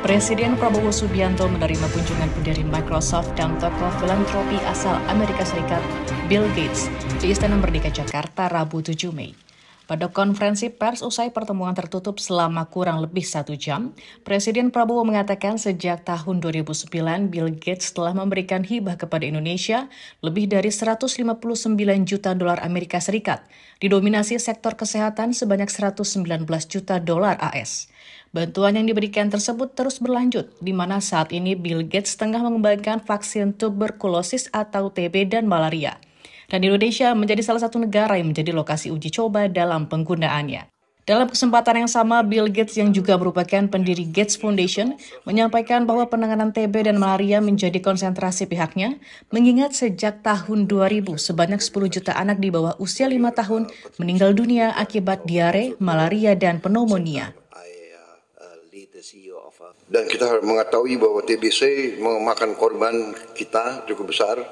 Presiden Prabowo Subianto menerima kunjungan pendiri Microsoft dan tokoh filantropi asal Amerika Serikat, Bill Gates, di Istana Merdeka Jakarta, Rabu 7 Mei. Pada konferensi pers usai pertemuan tertutup selama kurang lebih 1 jam, Presiden Prabowo mengatakan sejak tahun 2009 Bill Gates telah memberikan hibah kepada Indonesia lebih dari 159 juta dolar Amerika Serikat, didominasi sektor kesehatan sebanyak 119 juta dolar AS. Bantuan yang diberikan tersebut terus berlanjut, di mana saat ini Bill Gates tengah mengembangkan vaksin tuberkulosis atau TB dan malaria. Dan Indonesia menjadi salah satu negara yang menjadi lokasi uji coba dalam penggunaannya. Dalam kesempatan yang sama, Bill Gates yang juga merupakan pendiri Gates Foundation menyampaikan bahwa penanganan TB dan malaria menjadi konsentrasi pihaknya, mengingat sejak tahun 2000 sebanyak 10 juta anak di bawah usia 5 tahun meninggal dunia akibat diare, malaria, dan pneumonia. Dan kita mengetahui bahwa TBC memakan korban kita cukup besar,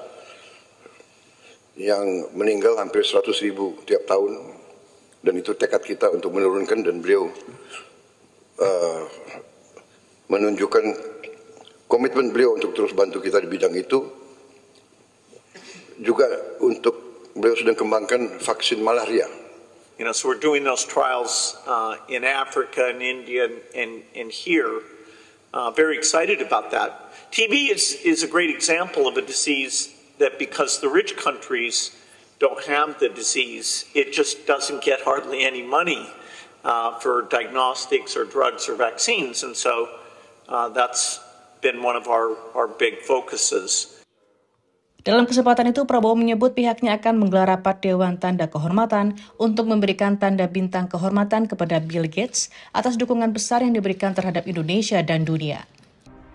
yang meninggal hampir 100.000 tiap tahun, dan itu tekad kita untuk menurunkan, dan beliau menunjukkan komitmen beliau untuk terus bantu kita di bidang itu. Juga untuk beliau sedang kembangkan vaksin malaria. So we're doing those trials in Africa and India and here. Very excited about that. TB is a great example of a disease that because the rich countries don't have the disease, it just doesn't get hardly any money for diagnostics or drugs or vaccines. And so that's been one of our big focuses. Dalam kesempatan itu, Prabowo menyebut pihaknya akan menggelar rapat Dewan Tanda Kehormatan untuk memberikan tanda bintang kehormatan kepada Bill Gates atas dukungan besar yang diberikan terhadap Indonesia dan dunia.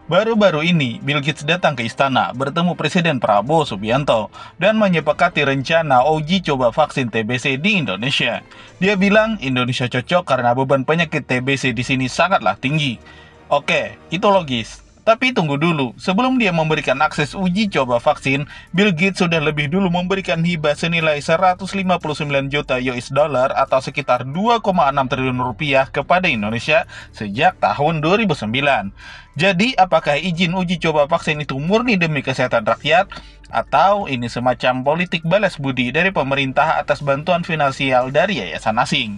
Baru-baru ini, Bill Gates datang ke istana bertemu Presiden Prabowo Subianto dan menyepakati rencana uji coba vaksin TBC di Indonesia. Dia bilang Indonesia cocok karena beban penyakit TBC di sini sangatlah tinggi. Oke, itu logis. Tapi tunggu dulu, sebelum dia memberikan akses uji coba vaksin, Bill Gates sudah lebih dulu memberikan hibah senilai 159 juta US dollar atau sekitar 2,6 triliun rupiah kepada Indonesia sejak tahun 2009. Jadi, apakah izin uji coba vaksin itu murni demi kesehatan rakyat? Atau ini semacam politik balas budi dari pemerintah atas bantuan finansial dari yayasan asing?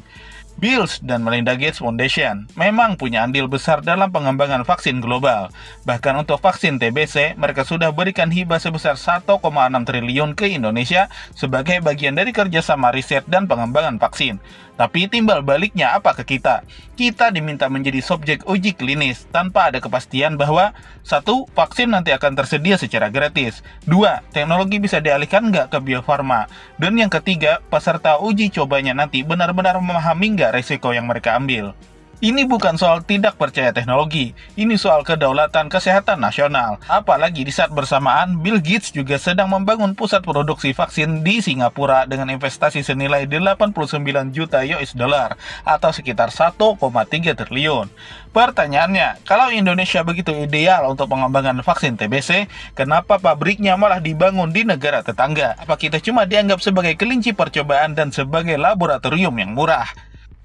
Bill dan Melinda Gates Foundation memang punya andil besar dalam pengembangan vaksin global. Bahkan untuk vaksin TBC, mereka sudah berikan hibah sebesar 1,6 triliun ke Indonesia sebagai bagian dari kerjasama riset dan pengembangan vaksin. Tapi timbal baliknya apa ke kita? Kita diminta menjadi subjek uji klinis tanpa ada kepastian bahwa 1. Vaksin nanti akan tersedia secara gratis, 2. Teknologi bisa dialihkan nggak ke Bio Farma, dan yang ketiga, peserta uji cobanya nanti benar-benar memahami nggak resiko yang mereka ambil. Ini bukan soal tidak percaya teknologi, ini soal kedaulatan kesehatan nasional. Apalagi di saat bersamaan, Bill Gates juga sedang membangun pusat produksi vaksin di Singapura dengan investasi senilai 89 juta US dollar atau sekitar 1,3 triliun. Pertanyaannya, kalau Indonesia begitu ideal untuk pengembangan vaksin TBC, kenapa pabriknya malah dibangun di negara tetangga? Apa kita cuma dianggap sebagai kelinci percobaan dan sebagai laboratorium yang murah?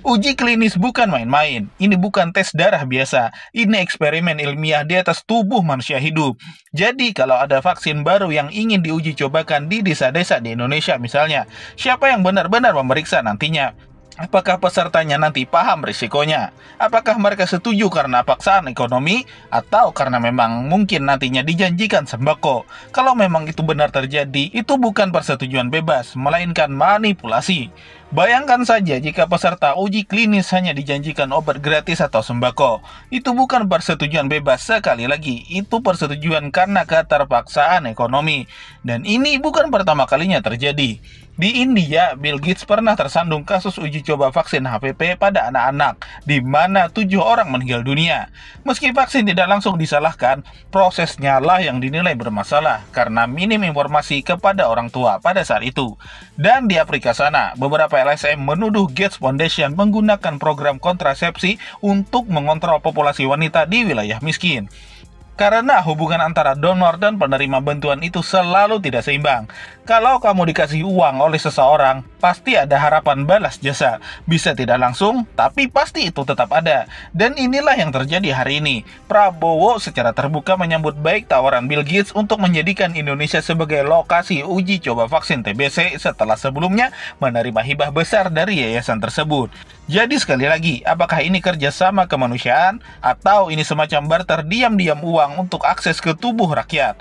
Uji klinis bukan main-main, ini bukan tes darah biasa, ini eksperimen ilmiah di atas tubuh manusia hidup. Jadi kalau ada vaksin baru yang ingin diuji cobakan di desa-desa di Indonesia misalnya, siapa yang benar-benar memeriksa nantinya? Apakah pesertanya nanti paham risikonya? Apakah mereka setuju karena paksaan ekonomi? Atau karena memang mungkin nantinya dijanjikan sembako? Kalau memang itu benar terjadi, itu bukan persetujuan bebas, melainkan manipulasi. Bayangkan saja jika peserta uji klinis hanya dijanjikan obat gratis atau sembako. Itu bukan persetujuan bebas, sekali lagi, itu persetujuan karena keterpaksaan ekonomi. Dan ini bukan pertama kalinya terjadi. Di India, Bill Gates pernah tersandung kasus uji coba vaksin HPV pada anak-anak, di mana 7 orang meninggal dunia. Meski vaksin tidak langsung disalahkan, prosesnya lah yang dinilai bermasalah karena minim informasi kepada orang tua pada saat itu. Dan di Afrika sana, beberapa LSM menuduh Gates Foundation menggunakan program kontrasepsi untuk mengontrol populasi wanita di wilayah miskin. Karena hubungan antara donor dan penerima bantuan itu selalu tidak seimbang. Kalau kamu dikasih uang oleh seseorang, pasti ada harapan balas jasa. Bisa tidak langsung, tapi pasti itu tetap ada. Dan inilah yang terjadi hari ini. Prabowo secara terbuka menyambut baik tawaran Bill Gates untuk menjadikan Indonesia sebagai lokasi uji coba vaksin TBC setelah sebelumnya menerima hibah besar dari yayasan tersebut. Jadi sekali lagi, apakah ini kerjasama kemanusiaan atau ini semacam barter diam-diam uang untuk akses ke tubuh rakyat?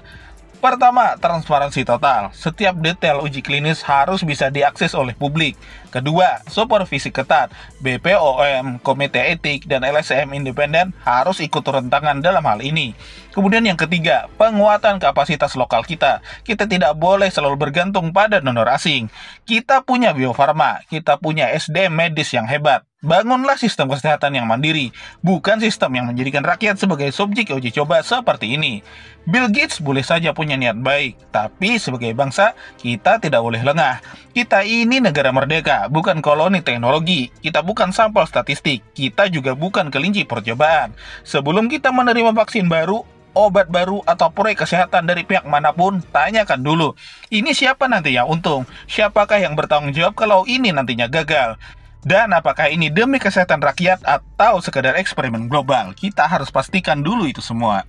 Pertama, transparansi total. Setiap detail uji klinis harus bisa diakses oleh publik. Kedua, supervisi ketat. BPOM, Komite Etik, dan LSM independen harus ikut turun tangan dalam hal ini. Kemudian yang ketiga, penguatan kapasitas lokal kita. Kita tidak boleh selalu bergantung pada donor asing. Kita punya Bio Farma, kita punya SDM medis yang hebat. Bangunlah sistem kesehatan yang mandiri, bukan sistem yang menjadikan rakyat sebagai subjek uji coba seperti ini. Bill Gates boleh saja punya niat baik, tapi sebagai bangsa, kita tidak boleh lengah. Kita ini negara merdeka, bukan koloni teknologi. Kita bukan sampel statistik, kita juga bukan kelinci percobaan. Sebelum kita menerima vaksin baru, obat baru, atau proyek kesehatan dari pihak manapun, tanyakan dulu, ini siapa nanti yang untung? Siapakah yang bertanggung jawab kalau ini nantinya gagal? Dan apakah ini demi kesehatan rakyat atau sekedar eksperimen global? Kita harus pastikan dulu itu semua.